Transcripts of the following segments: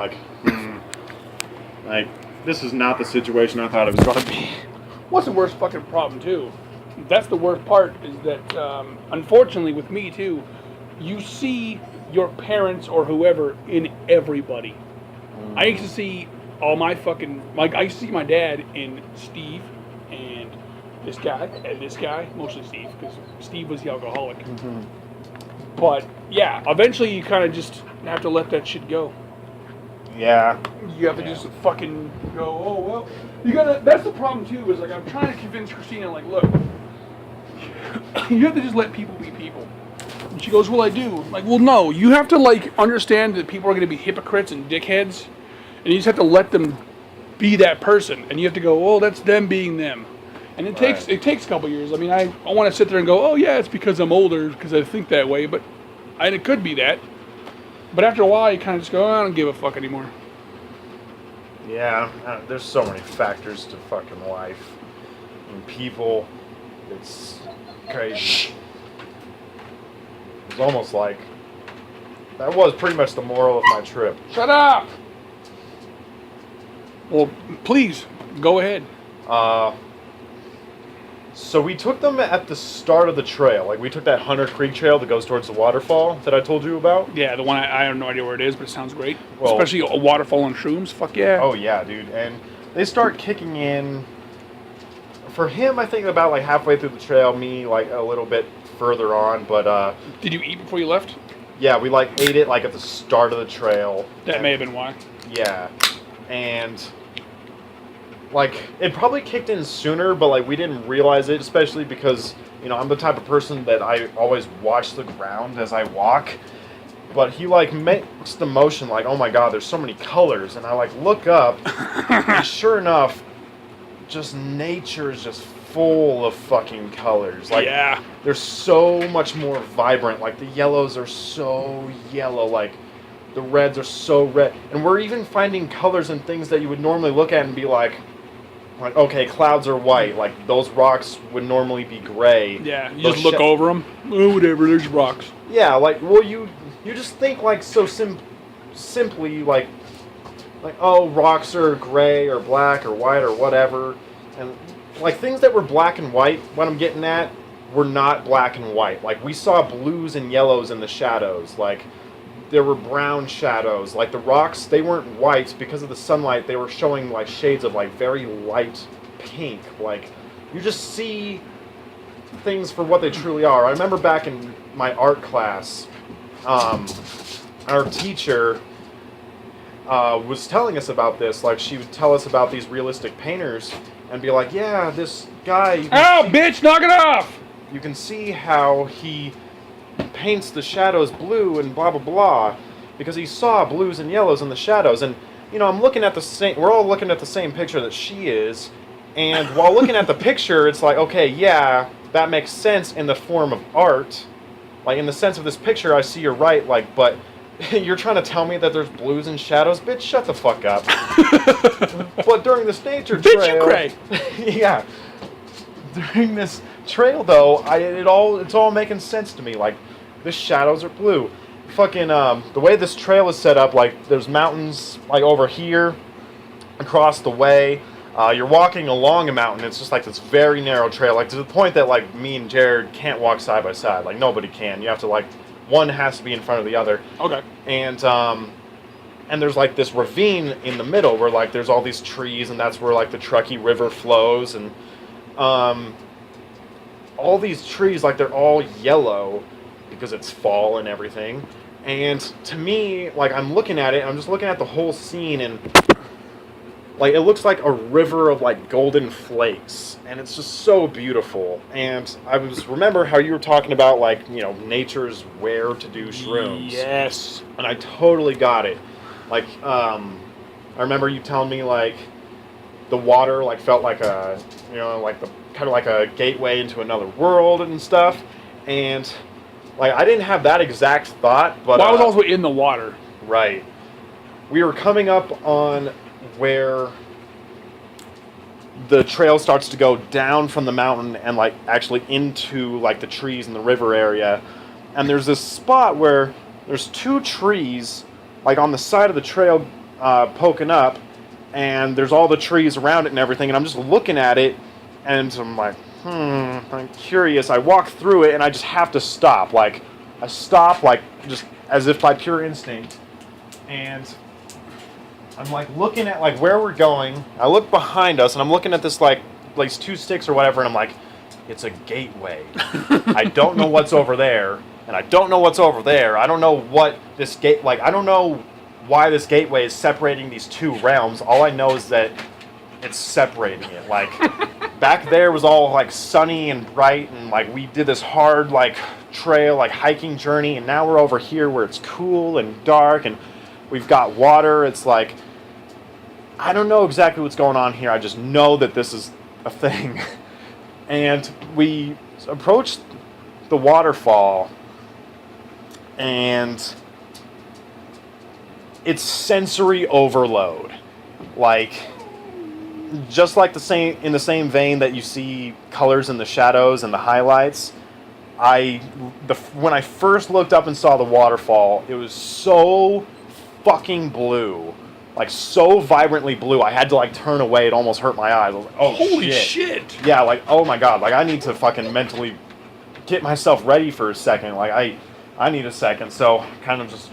like, like, this is not the situation I thought it was going to be. What's the worst fucking problem, too? That's the worst part, is that, unfortunately, with me, too, you see your parents or whoever in everybody. I used to see all my fucking... I used to see my dad in Steve and this guy, mostly Steve, because Steve was the alcoholic. Mm-hmm. But, yeah, eventually you kind of just have to let that shit go. Yeah. You have to just fucking go, oh, well, you gotta, that's the problem too, is like, I'm trying to convince Christina, like, look, you have to just let people be people. And she goes, well, I do. I'm like, well, no, you have to, like, understand that people are gonna be hypocrites and dickheads, and you just have to let them be that person, and you have to go, well, that's them being them. And it takes a couple years. I mean, I want to sit there and go, oh, yeah, it's because I'm older, because I think that way, and it could be that. But after a while, you kind of just go, I don't give a fuck anymore. Yeah, there's so many factors to fucking life. And people, it's crazy. It's almost like, that was pretty much the moral of my trip. Shut up! Well, please, go ahead. So we took them at the start of the trail. Like, we took that Hunter Creek trail that goes towards the waterfall that I told you about. Yeah, the one I have no idea where it is, but it sounds great. Well, especially a waterfall on shrooms. Fuck yeah. Oh, yeah, dude. And they start kicking in. For him, I think about, like, halfway through the trail. Me, like, a little bit further on. But, did you eat before you left? Yeah, we, like, ate it, like, at the start of the trail. That may have been why. Yeah. And... like, it probably kicked in sooner, but, like, we didn't realize it, especially because, you know, I'm the type of person that I always watch the ground as I walk. But he, like, makes the motion, like, oh my god, there's so many colors. And I, like, look up, and sure enough, just nature is just full of fucking colors. Like, yeah. They're so much more vibrant. Like, the yellows are so yellow, like... the reds are so red. And we're even finding colors and things that you would normally look at and be like, okay, clouds are white. Like, those rocks would normally be gray. Yeah, you just look over them. Oh, whatever, there's rocks. Yeah, like, well, you just think, like, so simply, like, oh, rocks are gray or black or white or whatever. And, like, things that were black and white, what I'm getting at, were not black and white. Like, we saw blues and yellows in the shadows. Like, there were brown shadows. Like, the rocks, they weren't white because of the sunlight. They were showing, like, shades of, like, very light pink. Like, you just see things for what they truly are. I remember back in my art class, our teacher was telling us about this. Like, she would tell us about these realistic painters and be like, yeah, this guy... Oh, bitch, knock it off! You can see how he... paints the shadows blue and blah blah blah because he saw blues and yellows in the shadows. And you know, I'm looking at the same, we're all looking at the same picture that she is, and while looking at the picture, it's like, okay, yeah, that makes sense in the form of art, like in the sense of this picture. I see you're right, like, but you're trying to tell me that there's blues and shadows? Bitch, shut the fuck up. But during this nature trail, bitch, you cray. Yeah, during this trail though, it's all making sense to me. Like, the shadows are blue. Fucking the way this trail is set up, like, there's mountains like over here across the way. You're walking along a mountain. It's just like this very narrow trail, like to the point that, like, me and Jared can't walk side by side. Like, nobody can. You have to, like, one has to be in front of the other. Okay. And there's, like, this ravine in the middle where, like, there's all these trees, and that's where, like, the Truckee River flows. And all these trees, like, they're all yellow because it's fall and everything. And to me, like, I'm looking at it, I'm just looking at the whole scene, and, like, it looks like a river of, like, golden flakes. And it's just so beautiful. And I remember how you were talking about, like, you know, nature's where to do shrooms. Yes. And I totally got it. Like, I remember you telling me, like, the water, like, felt like a, you know, like the kind of like a gateway into another world and stuff. And, like, I didn't have that exact thought, but... well, I was also in the water. Right. We were coming up on where the trail starts to go down from the mountain and, like, actually into, like, the trees in the river area. And there's this spot where there's two trees, like, on the side of the trail, poking up, and there's all the trees around it and everything, and I'm just looking at it, and I'm like, I'm curious. I walk through it, and I just have to stop. Like, I stop, like, just as if by pure instinct, and I'm, like, looking at, like, where we're going. I look behind us, and I'm looking at this, like 2 sticks or whatever, and I'm like, it's a gateway. I don't know what's over there, and I don't know what's over there. I don't know what this gate, like, I don't know why this gateway is separating these 2 realms. All I know is that it's separating it. Like, back there was all, like, sunny and bright, and, like, we did this hard, like, trail, like, hiking journey, and now we're over here where it's cool and dark, and we've got water. It's like, I don't know exactly what's going on here. I just know that this is a thing. And we approached the waterfall, and it's sensory overload. Like, just like in the same vein that you see colors in the shadows and the highlights, when I first looked up and saw the waterfall, it was so fucking blue. Like, so vibrantly blue, I had to, like, turn away. It almost hurt my eyes. I was like, oh, holy shit. Yeah, like, oh my god. Like, I need to fucking mentally get myself ready for a second. Like, I need a second. So, kind of just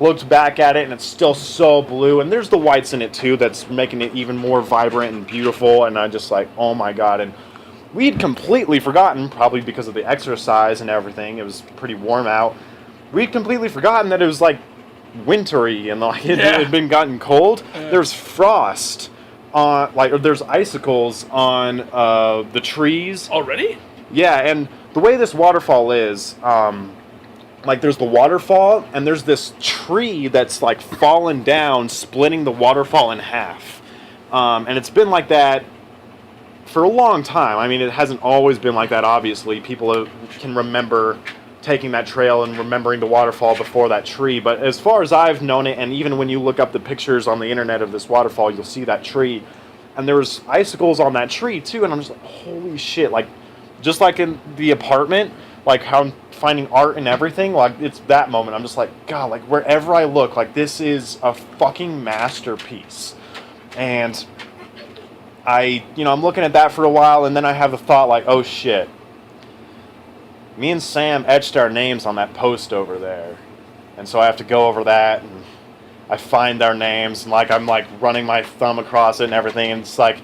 looked back at it, and it's still so blue. And there's the whites in it, too, that's making it even more vibrant and beautiful. And I just, like, oh my god. And we'd completely forgotten, probably because of the exercise and everything. It was pretty warm out. We'd completely forgotten that it was, like, wintry, and like it had been gotten cold. There's frost on, like, or there's icicles on the trees already. Yeah, and the way this waterfall is, like, there's the waterfall, and there's this tree that's, like, fallen down, splitting the waterfall in half, and it's been like that for a long time. I mean, it hasn't always been like that. Obviously, people can remember taking that trail and remembering the waterfall before that tree, but as far as I've known it, and even when you look up the pictures on the internet of this waterfall, you'll see that tree, and there was icicles on that tree too, and I'm just like, holy shit. Like, just like in the apartment, like how I'm finding art and everything, like, it's that moment. I'm just like, god, like, wherever I look, like, this is a fucking masterpiece. And I'm looking at that for a while, and then I have the thought, like, oh shit, me and Sam etched our names on that post over there. And so I have to go over that, and I find our names, and, like, I'm, like, running my thumb across it and everything, and it's like,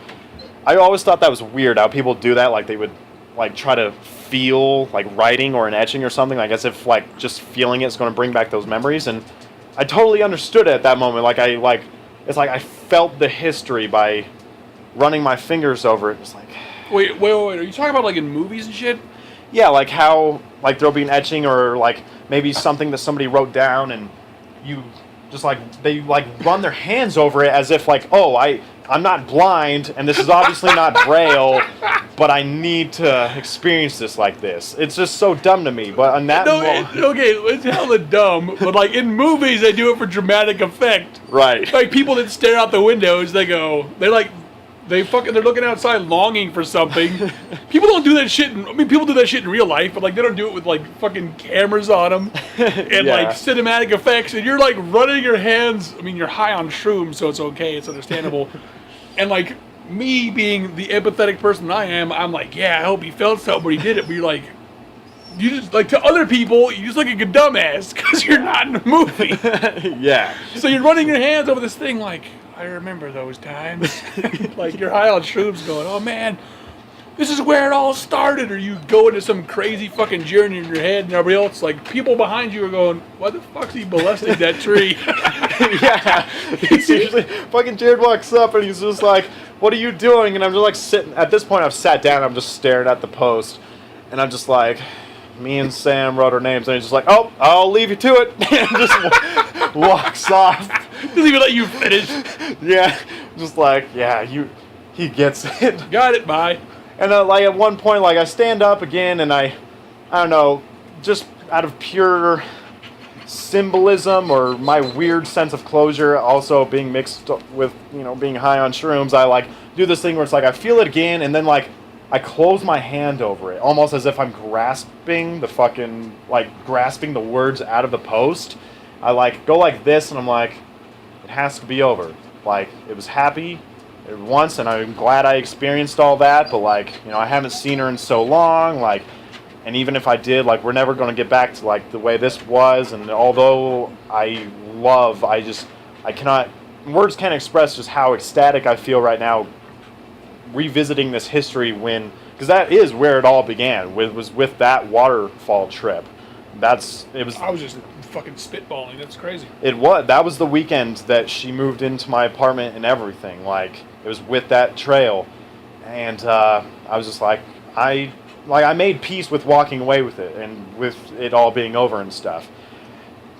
I always thought that was weird how people do that, like, they would, like, try to feel, like, writing or an etching or something, like, as if, like, just feeling it's going to bring back those memories, and I totally understood it at that moment. It's like I felt the history by running my fingers over it. It's like... Wait, are you talking about, like, in movies and shit? Yeah, like how, like, there'll be an etching, or, like, maybe something that somebody wrote down, and you just, like, they, like, run their hands over it as if, like, oh, I'm not blind, and this is obviously not Braille, but I need to experience this like this. It's just so dumb to me, but on that... Okay, it's hella dumb, but, like, in movies, they do it for dramatic effect. Right. Like, people that stare out the windows, they're looking outside longing for something. People don't do that shit. People do that shit in real life, but, like, they don't do it with, like, fucking cameras on them and like cinematic effects. And you're, like, running your hands. I mean, you're high on shrooms, so it's okay. It's understandable. And, like, me being the empathetic person I am, I'm like, yeah, I hope he felt something, but he did it. But you're like, you just, like, to other people, you just look like a dumbass because you're not in the movie. Yeah. So you're running your hands over this thing like, I remember those times. Like, you're high on shrooms going, oh man, this is where it all started. Or you go into some crazy fucking journey in your head, and everybody else, like, people behind you are going, why the fuck's he molesting that tree? Yeah. It's usually, fucking Jared walks up and he's just like, what are you doing? And I'm just, like, sitting, at this point I've sat down, I'm just staring at the post, and I'm just like, me and Sam wrote our names, and he's just like, oh, I'll leave you to it. And just walks off. Doesn't even let you finish. Yeah, just like, yeah, he gets it. Got it, bye. And like, at one point, like, I stand up again, and I don't know, just out of pure symbolism or my weird sense of closure, also being mixed with, being high on shrooms, I, like, do this thing where it's like, I feel it again, and then, like, I close my hand over it, almost as if I'm grasping the words out of the post. I, like, go like this, and I'm like, has to be over. Like, it was happy once, and I'm glad I experienced all that, but, like, you know, I haven't seen her in so long, like, and even if I did, like, we're never going to get back to, like, the way this was, and although I cannot, words can't express just how ecstatic I feel right now revisiting this history because that is where it all began, was with that waterfall trip. I was just fucking spitballing. That's crazy. That was the weekend that she moved into my apartment and everything. Like, it was with that trail, and I was just like, I made peace with walking away with it and with it all being over and stuff.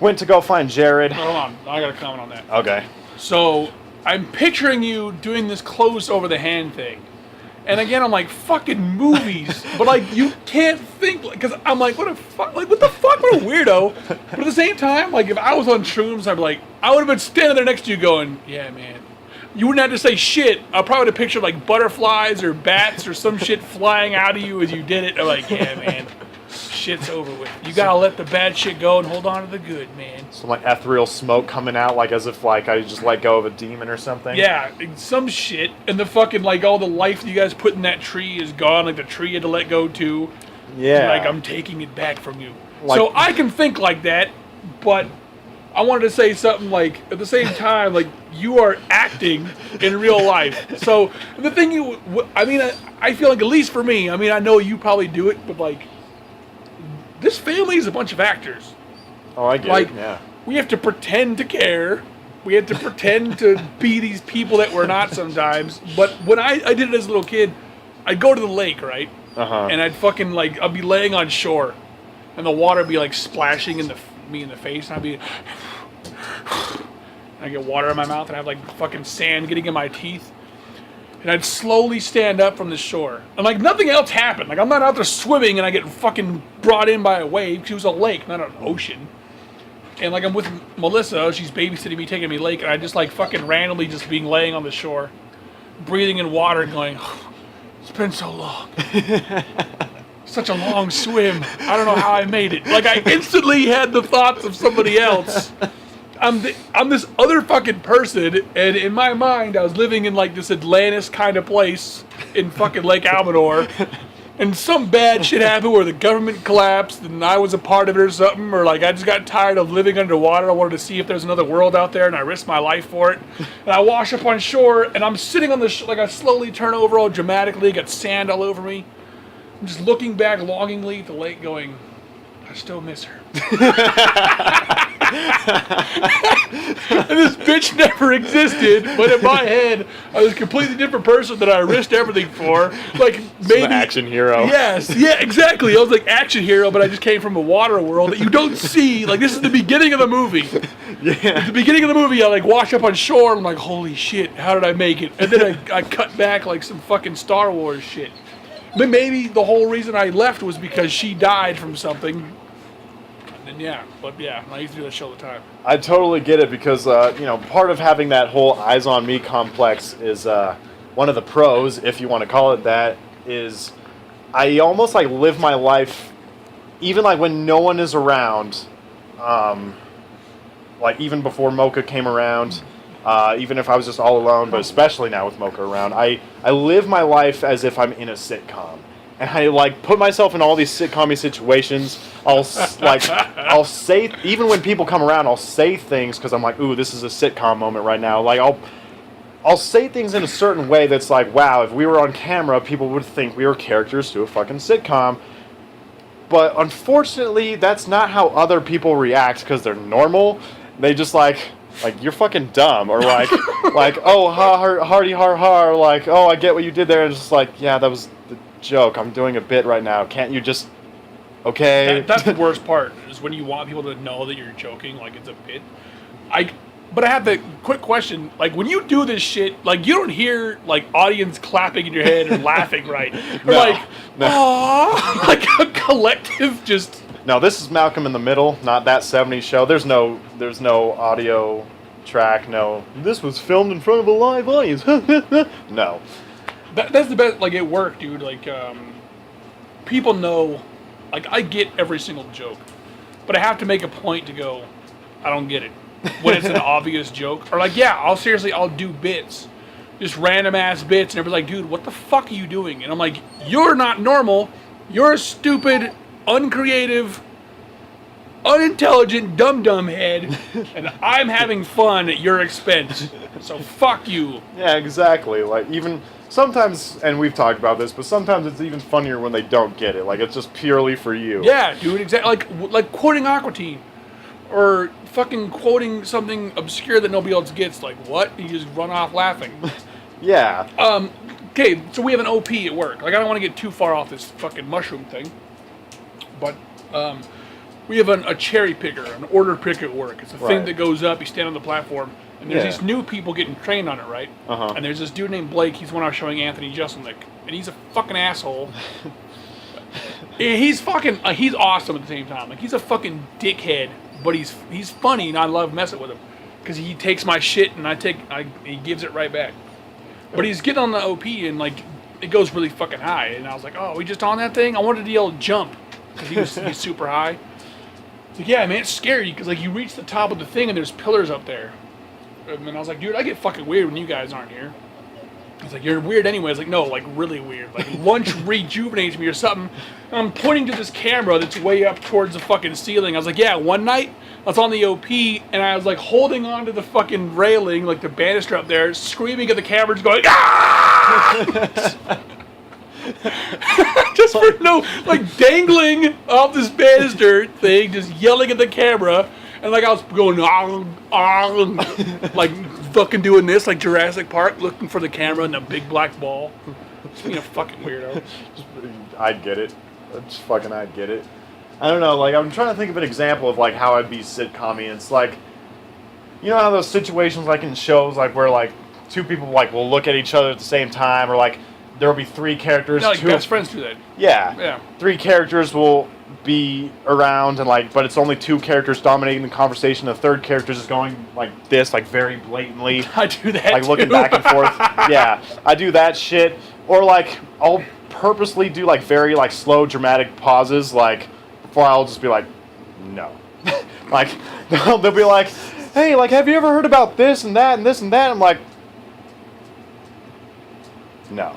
Went to go find Jared. Hold on, I got a comment on that. Okay. So I'm picturing you doing this close over the hand thing. And again, I'm like, fucking movies. But, like, you can't think, because I'm like, what the fuck? What a weirdo. But at the same time, like, if I was on shrooms, I'd be like, I would have been standing there next to you going, yeah, man. You wouldn't have to say shit. I probably would have pictured, like, butterflies or bats or some shit flying out of you as you did it. I'm like, yeah, man. Shit's over with. You gotta let the bad shit go and hold on to the good, man. Some, like, ethereal smoke coming out, like, as if, like, I just let go of a demon or something. Yeah, some shit. And the fucking, like, all the life you guys put in that tree is gone. Like, the tree had to let go, too. Yeah. Like, I'm taking it back from you. Like, so I can think like that, but I wanted to say something, like, at the same time, like, you are acting in real life. So the thing I feel like, at least for me, I mean, I know you probably do it, but, like, this family is a bunch of actors. Oh, I get it, yeah. We have to pretend to care. We have to pretend to be these people that we're not sometimes. But when I did it as a little kid, I'd go to the lake, right? Uh-huh. And I'd fucking, like, I'd be laying on shore. And the water would be, like, splashing me in the face. And I'd be... I get water in my mouth, and I have, like, fucking sand getting in my teeth. And I'd slowly stand up from the shore. And, like, nothing else happened. Like, I'm not out there swimming and I get fucking brought in by a wave. She was a lake, not an ocean. And, like, I'm with Melissa. She's babysitting me, taking me lake. And I just, like, fucking randomly just being laying on the shore. Breathing in water and going, it's been so long. Such a long swim. I don't know how I made it. Like, I instantly had the thoughts of somebody else. I'm this other fucking person, and in my mind, I was living in, like, this Atlantis kind of place in fucking Lake Almanor, and some bad shit happened where the government collapsed, and I was a part of it or something, or, like, I just got tired of living underwater. I wanted to see if there's another world out there, and I risked my life for it. And I wash up on shore, and I'm sitting on the like, I slowly turn over all dramatically, got sand all over me. I'm just looking back longingly at the lake going, I still miss her. And this bitch never existed, but in my head, I was a completely different person that I risked everything for. Like, maybe... Some action hero. Yes, yeah, exactly. I was like action hero, but I just came from a water world that you don't see. Like, this is the beginning of the movie. Yeah. At the beginning of the movie, I, like, wash up on shore, and I'm like, holy shit, how did I make it? And then I cut back like some fucking Star Wars shit. But maybe the whole reason I left was because she died from something. And yeah, but yeah, I used to do that show all the time. I totally get it because, you know, part of having that whole eyes on me complex is one of the pros, if you want to call it that, is I almost, like, live my life, even, like, when no one is around, like, even before Mocha came around, even if I was just all alone, but especially now with Mocha around, I live my life as if I'm in a sitcom. And I, like, put myself in all these sitcom-y situations. I'll say, even when people come around, I'll say things because I'm like, ooh, this is a sitcom moment right now. Like, I'll say things in a certain way that's like, wow, if we were on camera, people would think we were characters to a fucking sitcom. But unfortunately, that's not how other people react because they're normal. They just like, you're fucking dumb. Or like, oh, hardy har har. Like, oh, I get what you did there. And it's just like, yeah, that was the joke. I'm doing a bit right now. Can't you just, okay? That's the worst part, is when you want people to know that you're joking, like it's a bit. But I have the quick question, like, when you do this shit, like, you don't hear, like, audience clapping in your head or laughing, right? Or like, aww, like a collective just... No, this is Malcolm in the Middle, not that 70s show. There's no audio track, no, this was filmed in front of a live audience. No. That's the best, like, it worked, dude. Like, people know, like, I get every single joke, but I have to make a point to go, I don't get it. when it's an obvious joke. Or like, yeah, I'll do bits. Just random ass bits, and everybody's like, dude, what the fuck are you doing? And I'm like, you're not normal. You're a stupid, uncreative, unintelligent, dumb head, and I'm having fun at your expense. So fuck you. Yeah, exactly. Like, even sometimes, and we've talked about this, but sometimes it's even funnier when they don't get it. Like, it's just purely for you. Yeah, dude, exactly. Like quoting Aquatine. Or fucking quoting something obscure that nobody else gets. Like, what? You just run off laughing. Yeah. Okay, so we have an OP at work. Like, I don't want to get too far off this fucking mushroom thing. But, we have a cherry picker, an order picker at work. It's a thing that goes up, you stand on the platform, and there's these new people getting trained on it, right? Uh-huh. And there's this dude named Blake, he's one I was showing Anthony Jeselnik, and he's a fucking asshole. He's awesome at the same time. Like, he's a fucking dickhead, but he's funny, and I love messing with him. Because he takes my shit, and he gives it right back. But he's getting on the OP, and, like, it goes really fucking high. And I was like, oh, we just on that thing? I wanted to yell jump, because he's super high. It's like, yeah, man, it's scary, because, like, you reach the top of the thing, and there's pillars up there. And then I was like, dude, I get fucking weird when you guys aren't here. He's like, you're weird anyway. I was like, no, like, really weird. Like, lunch rejuvenates me or something. And I'm pointing to this camera that's way up towards the fucking ceiling. I was like, yeah, one night, I was on the OP, and I was, like, holding onto the fucking railing, like, the banister up there, screaming at the camera, just going, ah! Just for no, like, dangling off this banister thing, just yelling at the camera. And, like, I was going, like, fucking doing this, like Jurassic Park, looking for the camera and the big black ball. Just being a fucking weirdo. I'd get it. I'd get it. I don't know, like, I'm trying to think of an example of, like, how I'd be sitcom-y. It's like, you know how those situations, like, in shows, like, where, like, two people, like, will look at each other at the same time, or, like, there'll be three characters. No, like, best friends do that. Yeah. Yeah. Three characters will be around, and, like, but it's only two characters dominating the conversation. The third character is going like this, like, very blatantly. I do that, like, looking back and forth. Yeah, I do that shit. Or, like, I'll purposely do, like, very, like, slow, dramatic pauses, like, before I'll just be like, no. Like, they'll be like, hey, like, have you ever heard about this and that and this and that? I'm like, no.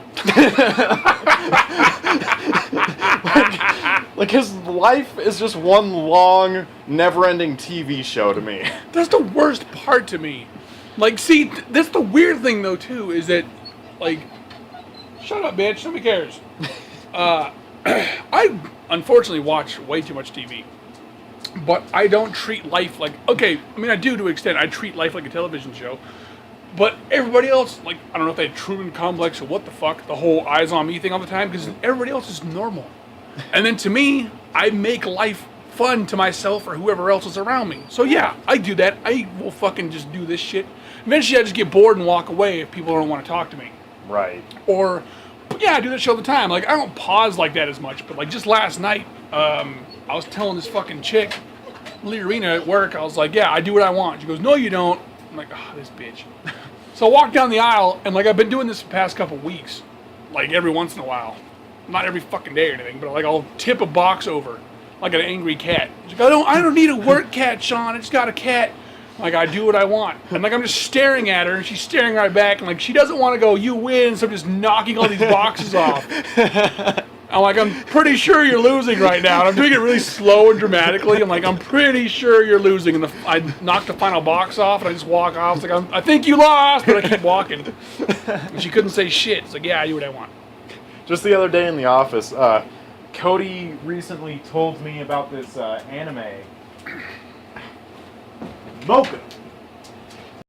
Like, his life is just one long, never-ending TV show to me. That's the worst part to me. Like, see, that's the weird thing, though, too, is that, like, shut up, bitch, nobody cares. I, unfortunately, watch way too much TV. But I don't treat life like, okay, I mean, I do to an extent. I treat life like a television show. But everybody else, like, I don't know if they had Truman Complex or what the fuck, the whole eyes on me thing all the time, because everybody else is normal. And then to me, I make life fun to myself or whoever else is around me. So yeah, I do that. I will fucking just do this shit. Eventually I just get bored and walk away if people don't want to talk to me. Right. Or, yeah, I do that shit all the time. Like, I don't pause like that as much, but like just last night, I was telling this fucking chick, Learina at work, I was like, yeah, I do what I want. She goes, no you don't. I'm like, oh, this bitch. So I walk down the aisle, and like I've been doing this the past couple weeks, like every once in a while. Not every fucking day or anything, but like I'll tip a box over, like an angry cat. She's like, I don't need a work cat, Sean. I just got a cat. Like, I do what I want. And like I'm just staring at her, and she's staring right back, and like she doesn't want to go, you win, so I'm just knocking all these boxes off. I'm like, I'm pretty sure you're losing right now. And I'm doing it really slow and dramatically. I'm like, I'm pretty sure you're losing. And I knock the final box off, and I just walk off. It's like, I think you lost, but I keep walking. And she couldn't say shit. It's like, yeah, I do what I want. Just the other day in the office, Cody recently told me about this anime. Mocha.